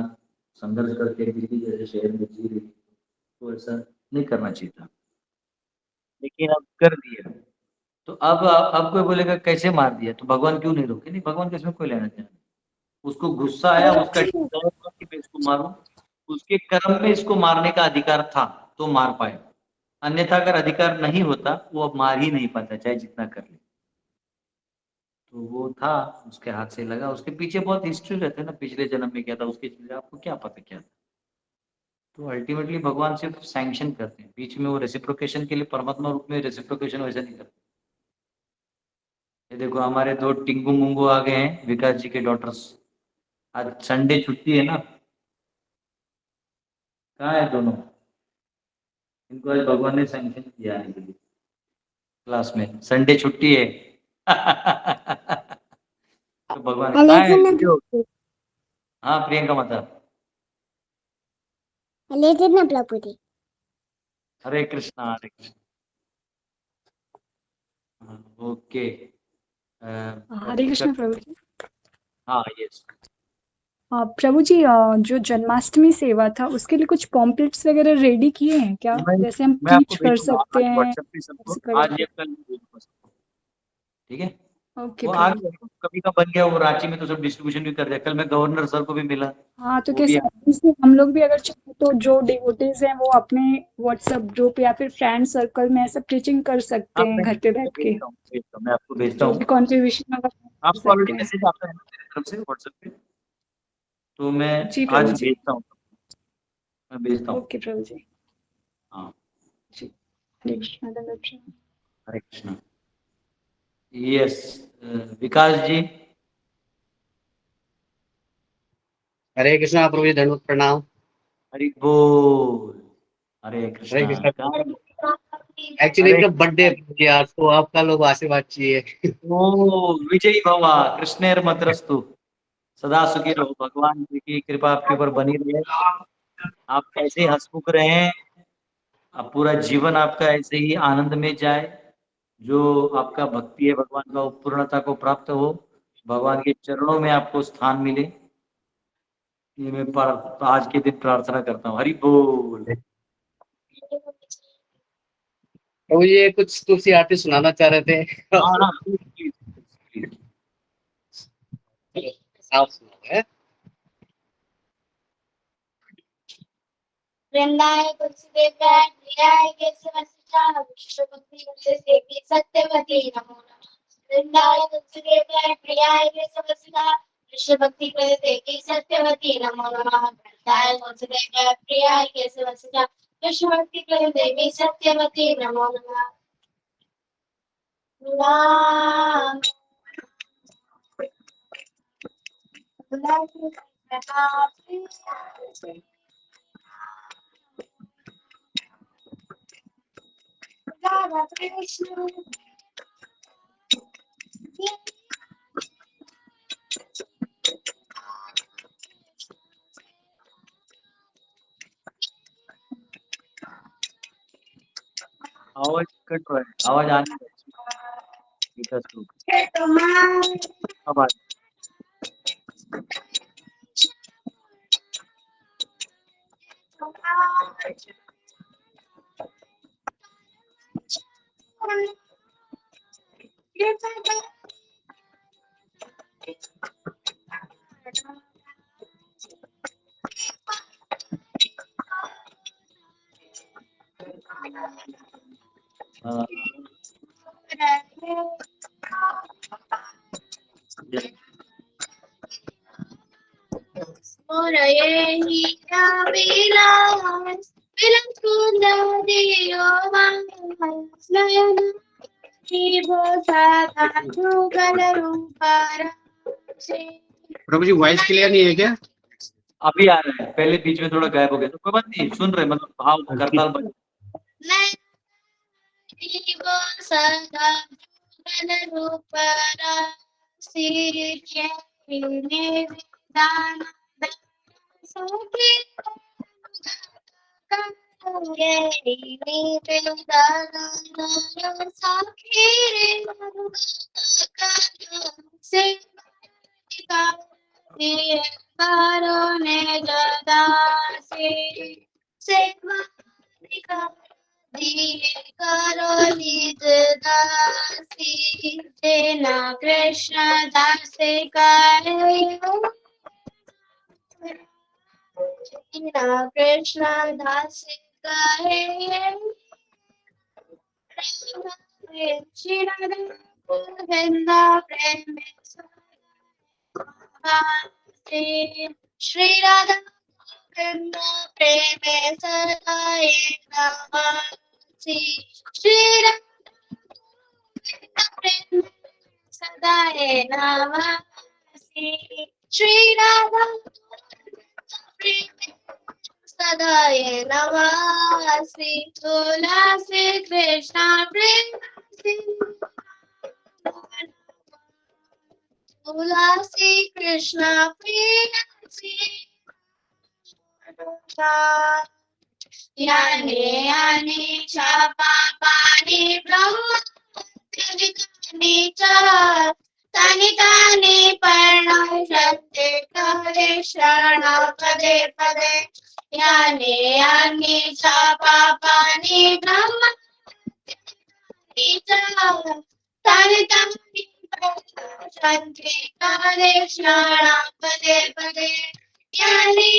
संघर्ष करके दिल्ली जैसे शहर में जी रही है, तो ऐसा नहीं करना चाहिए था, लेकिन अब कर दिया। तो अब कोई बोलेगा कैसे मार दिया, तो भगवान क्यों नहीं रोके? नहीं, भगवान के इसमें कोई लेना देना नहीं। उसको गुस्सा आया, उसका desire हुआ कि मैं इसको मारूं, उसके कर्म में इसको मारने का अधिकार था तो मार पाए, अन्यथा अगर अधिकार नहीं होता वो अब मार ही नहीं पाता चाहे जितना कर ले। तो वो था, उसके हाथ से लगा। उसके पीछे बहुत हिस्ट्री रहते है ना, पिछले जन्म में क्या था, उसके पीछे आपको क्या पता क्या था। तो अल्टीमेटली भगवान सिर्फ सैंक्शन करते हैं, बीच में वो रेसिप्रोकेशन के लिए परमात्मा रूप में रेसिप्रोकेशन वैसे नहीं करते। ये देखो हमारे 2 टिंगू मुंगू आ गए हैं, विकास जी के डॉटर्स। आज संडे छुट्टी है ना, कहाँ है दोनों? इनको आज भगवान ने सैंक्शन किया आने के लिए क्लास में, संडे छुट्टी है। तो भगवान कहाँ है? हाँ प्रियंका माता, हरे कृष्णा हरे कृष्णा। हाँ, ओके। हरे कृष्ण प्रभु जी। हाँ यस, प्रभु जी, जो जन्माष्टमी सेवा था उसके लिए कुछ पॉम्पलेट्स वगैरह रेडी किए हैं क्या? जैसे हम मैं आपको टीच कर भेजूंगा सकते आज हैं व्हाट्सएप पे सबको, ऐसे करके। आज या कल भेजूंगा सबको, ठीक है? ओके वो आ प्रभु। गया, कभी का बन गया, वो रांची में तो सब डिस्ट्रीब्यूशन भी कर दिया। कल मैं गवर्नर सर को भी मिला, हाँ, तो वो भी कैसे इससे हम लोग भी अगर चाहें तो जो डिवोटीज हैं वो अपने व्हाट्सएप ग्रुप या फिर फ्रेंड सर्कल में ऐसा टीचिंग कर सकते हैं घर पे बैठ के। मैं आपको भेजता जो हूँ। भी कॉन्ट्रीब्यूशन होगा कर आपको ऑलरेडी सकते हैं। मैसेज आता है ना मेरी तरफ से व्हाट्सएप पे, तो मैं जी आज प्रभु जी। भेजता हूँ, मैं भेजता हूँ। ओके प्रभु जी। हाँ जी, हरे कृष्णा दंडवत प्रणाम। हरे कृष्णा। यस, विकास जी। हरे कृष्णा प्रभु जी, दंडवत प्रणाम। हरि बोल। हरे हरे कृष्णा। कृष्णा। कहाँ- एक्चुअली हरे इनका बर्थडे है प्रभु जी आज, तो आपका लोग आशीर्वाद चाहिए। ओ विजयी भवा, कृष्णेर मत्रस्तु, सदा सुखी रहो, भगवान जी की कृपा आपके ऊपर बनी रहे, आप ऐसे ही हंसमुख रहें, अब पूरा जीवन आपका ऐसे ही आनंद में जाए, जो आपका भक्ति है भगवान का वो पूर्णता को प्राप्त हो, भगवान के चरणों में आपको स्थान मिले, ये मैं आज के दिन प्रार्थना करता हूँ। हरि बोल। प्रभु जी ये कुछ तुलसी आरती सुनाना चाह रहे थे। हाँ हाँ प्लीज प्लीज। साफ सुनाओ है। वृंदाय तुलसीदेव्याय प्रियाय केशवस्याः विश्वभक्ति सेवी सत्यवती नमो नमः। वृंदाय तुलसीदेव्याय प्रियाय केशवस्याः विश्वभक्ति सेवी सत्यवती नमो नमः। वृंदाय तुलसीदेव्याय प्रियाय केशवस्याः विश्वभक्ति सेवी सत्यवती नमो नमः। राम राधा कृष्ण आवाज कट रहा है, आवाज आने दो। विकास को अब आ हाँ, Morayehi Kavilas Vilaskundadiyo Vangaslayana Shivo Sata Jugala Rumpara प्रभु जी वॉइस क्लियर नहीं है क्या? अभी आ रहा है, पहले बीच में थोड़ा गायब हो गया, तो कोई बात नहीं, सुन रहे, मतलब भाव करताल बन। Shivo Sata Jugala Rumpara Siri Nivedana Sakhi Krishna दास कृष्ण दास श्री राधा गोविंदा प्रेम श्री राधा वृंद प्रेम सदाए नवासी श्री राधा वृंद सदाए नवासी श्री राधा प्रेम सदाए नवासी तुलसी कृष्ण प्रेम तुलसी कृष्ण प्रेयसी याने याने च पापानि ब्रह्मनि च तानि तानि पर्णयन्ते करे शरण पदे पदे याने याने च पापानि ब्रह्मनि च तानि तानि पर्णयन्ते करे शरण पदे पदे यानि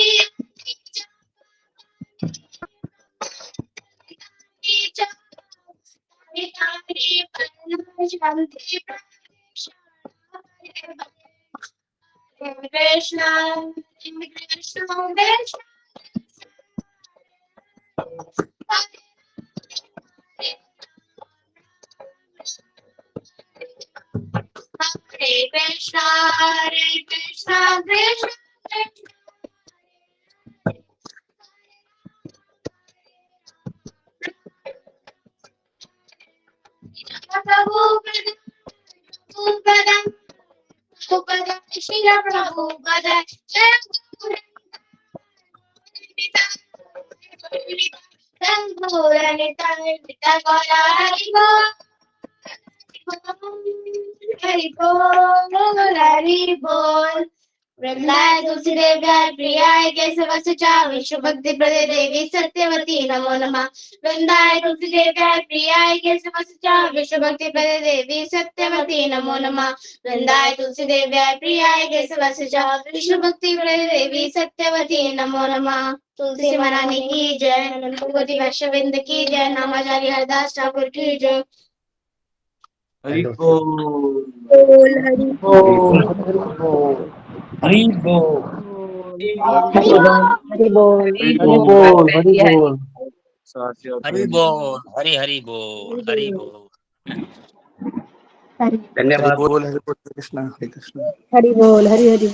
Krishna, Krishna, Krishna. Hare Krishna, Hare Krishna, Krishna Krishna. Prabhupada, Shri Prabhupada, Hari Bol, Hari Bol. वृंदाय तुलसी देव्याय प्रियाय केशव सुचा विश्व भक्ति प्रदे देवी सत्यवती नमो नमः वृंदाय तुलसी देव्याय प्रियाय केशव सुचा विश्व भक्ति प्रदे देवी सत्यवती नमो नमः वृंदाय तुलसी देव्याय प्रियाय केशव सुचा विश्व भक्ति प्रदे देवी सत्यवती नमो नमः तुलसी महारानी की जय भगवती वैष्णविंद की जय नामाचार्य हरदास ठाकुर की जय हरि बोल हरि बोल हरि बोल हरि बोल हरि बोल हरि बोल हरि बोल हरि बोल हरि बोल धन्यवाद। हरि बोल हरि हरि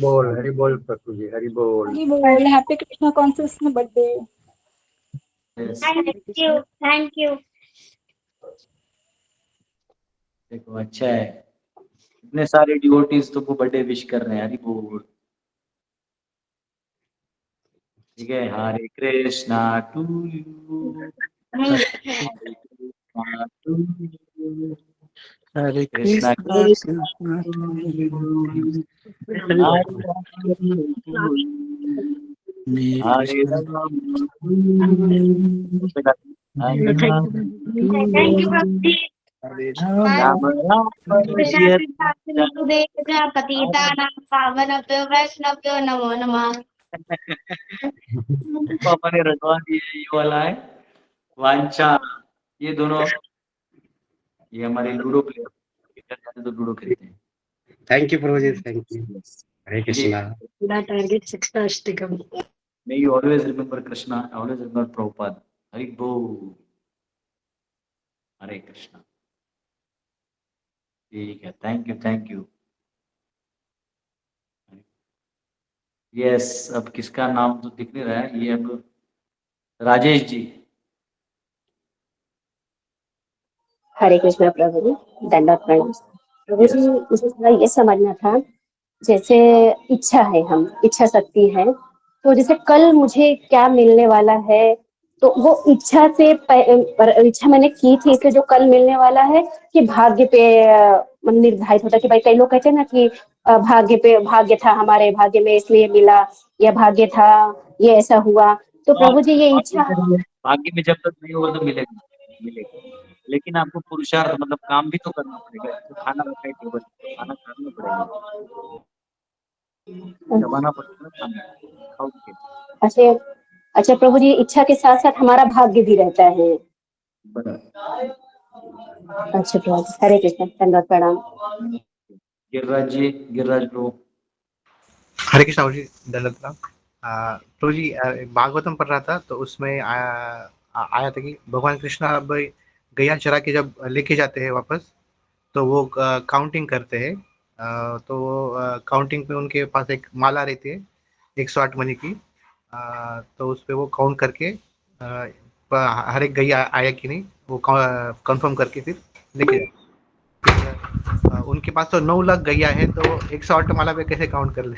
बोल हरि बोल प्रभु जी हरि बोल हरि बोल happy Krishna consciousness birthday thank you देखो अच्छा है इतने सारे डिवोटीज तुमको बर्थडे विश कर रहे हैं हरि बोल ठीक है Hare Krishna to you Hare Krishna Krishna thank you Ram Ram पतितानां पावनभ्यो वैष्णवभ्यो नमो नमः पापा ने रखवा दिया ये वाला है वांछा ये दोनों ये हमारे लूडो प्लेयर तो लूडो खेलते हैं thank you prabhu ji, thank you. Hare Krishna. May you always remember Krishna, always remember Prabhupada. Hari Bol. Hare Krishna. ठीक है, thank you. Yes, अब किसका नाम तो दिख नहीं रहा है, ये अब राजेश जी। हरे कृष्णा प्रभु जी दंडवत प्रणाम प्रभु जी मुझे थोड़ा ये समझना था जैसे इच्छा है हम इच्छा शक्ति है तो जैसे कल मुझे क्या मिलने वाला है तो वो इच्छा से इच्छा मैंने की थी इसलिए जो कल मिलने वाला है कि भाग्य पे निर्धारित होता कि भाई कई लोग कहते हैं ना कि भाग्य था हमारे भाग्य में इसलिए मिला या भाग्य था ये ऐसा हुआ तो प्रभु जी ये इच्छा भाग्य में जब तक नहीं होगा तो मिलेगा लेकिन आपको पुरुषार्थ मतलब काम भी तो करना पड़ेगा तो खाना रखा है टेबल तो खाना खाना पड़ेगा दबाना पड़ेगा खाना खाओगे अच्छा प्रभु जी इच्छा के साथ साथ हमारा भाग्य भी रहता है अच्छा प्रभु हरे कृष्ण धन्यवाद प्रणाम गिरिराज प्रभु हरे कृष्ण जी दंडवत प्रणाम प्रभु जी भागवतम पढ़ रहा था तो उसमें आया था कि भगवान कृष्णा अब गैया चरा के जब लेके जाते हैं वापस तो वो काउंटिंग करते हैं। तो वो काउंटिंग पे उनके पास एक माला रहती है 108 मनी की। तो उस पे वो काउंट करके हर एक गैया आया कि नहीं वो कंफर्म करके फिर लेके जाते। उनके पास तो 9 लाख गैया है तो 108 माला पे कैसे काउंट कर ले।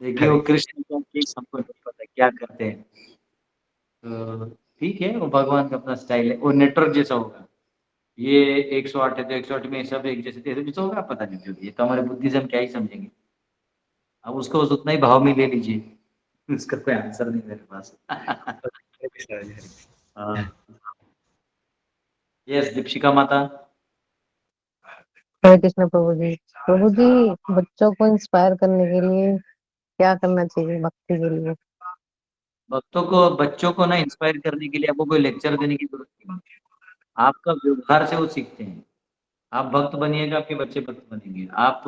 देखिए वो कृष्ण का केस हमको नहीं पता क्या करते हैं, तो ठीक है वो भगवान का अपना स्टाइल है, वो नेटवर्क जैसा होगा। ये 108 है तो 108 में सब एक जैसे जैसा होगा, पता नहीं जो भी है, तो हमारे बुद्धि से हम क्या ही समझेंगे। अब उसको बस उतना ही भाव में ले लीजिए, उसका कोई आंसर नहीं मेरे पास। यस दीपिका माता। हरे कृष्ण प्रभु जी। प्रभु जी बच्चों को इंस्पायर करने के लिए क्या करना चाहिए भक्ति के लिए? बच्चों को ना इंस्पायर करने के लिए आपको कोई लेक्चर देने की जरूरत नहीं है। आपका व्यवहार से वो सीखते हैं। आप भक्त बनिएगा, आपके बच्चे भक्त बनेंगे। आप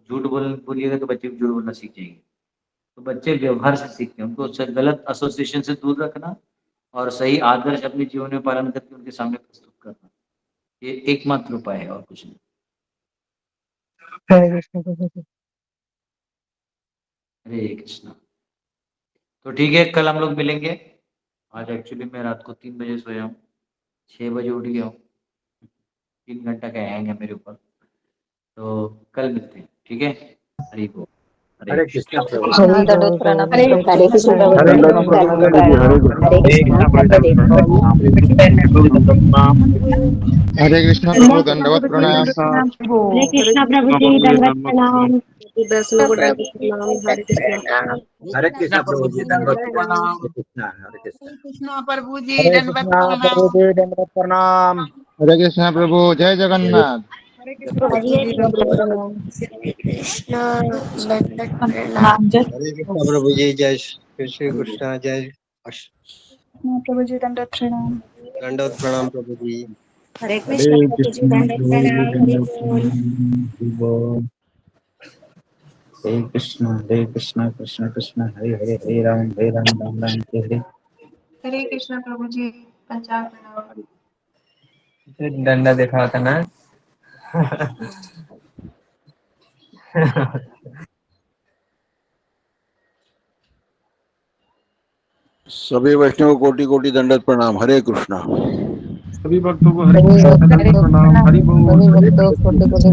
झूठ बोलिएगा तो बच्चे झूठ बोलना सीख जाएंगे। तो बच्चे व्यवहार से सीखते हैं, उनको गलत एसोसिएशन से दूर रखना और सही आदर्श अपने जीवन में पालन करके उनके सामने प्रस्तुत करना, ये एकमात्र उपाय है और कुछ नहीं। हरे कृष्ण प्रभु जी। हरे कृष्णा। तो ठीक है, कल हम लोग मिलेंगे। आज एक्चुअली मैं रात को 3 बजे सोया हूँ, 6 बजे उठ गया हूँ। 3 घंटा का हैंग है मेरे ऊपर, तो कल मिलते हैं, ठीक है। हरि बोल। हरे कृष्ण प्रभु। हरे कृष्ण प्रभु जी। हरे कृष्ण प्रभु दंडवत प्रणाम। हरे कृष्ण प्रभु जी दंडवत प्रणाम। हरे कृष्ण प्रभु जी दंडवत प्रणाम। कृष्ण प्रभु जी हरे दंडवत कृष्ण प्रभु प्रणाम। जी दंडवत प्रणाम। हरे कृष्ण प्रभु जय जगन्नाथ। हरे कृष्ण प्रभु जी दंडवत प्रणाम। हरे कृष्ण प्रभु जी जय श्री कृष्ण जय प्रभु जी दंडवत प्रणाम। दंडवत प्रणाम प्रभु जी। हरे कृष्ण प्रभु जी दंडवत प्रणाम। हरि बोल। हरे कृष्ण कृष्ण कृष्ण हरे हरे हरे राम राम हरे हरे। हरे कृष्ण प्रभु जी पंचांग प्रणाम। डंडा देखा था ना। सभी वैष्णव कोटि कोटि दंडवत प्रणाम। हरे कृष्णा। सभी भक्तों को हरे कृष्ण प्रणाम। हरि बोल। सभी भक्तों को कोटि कोटि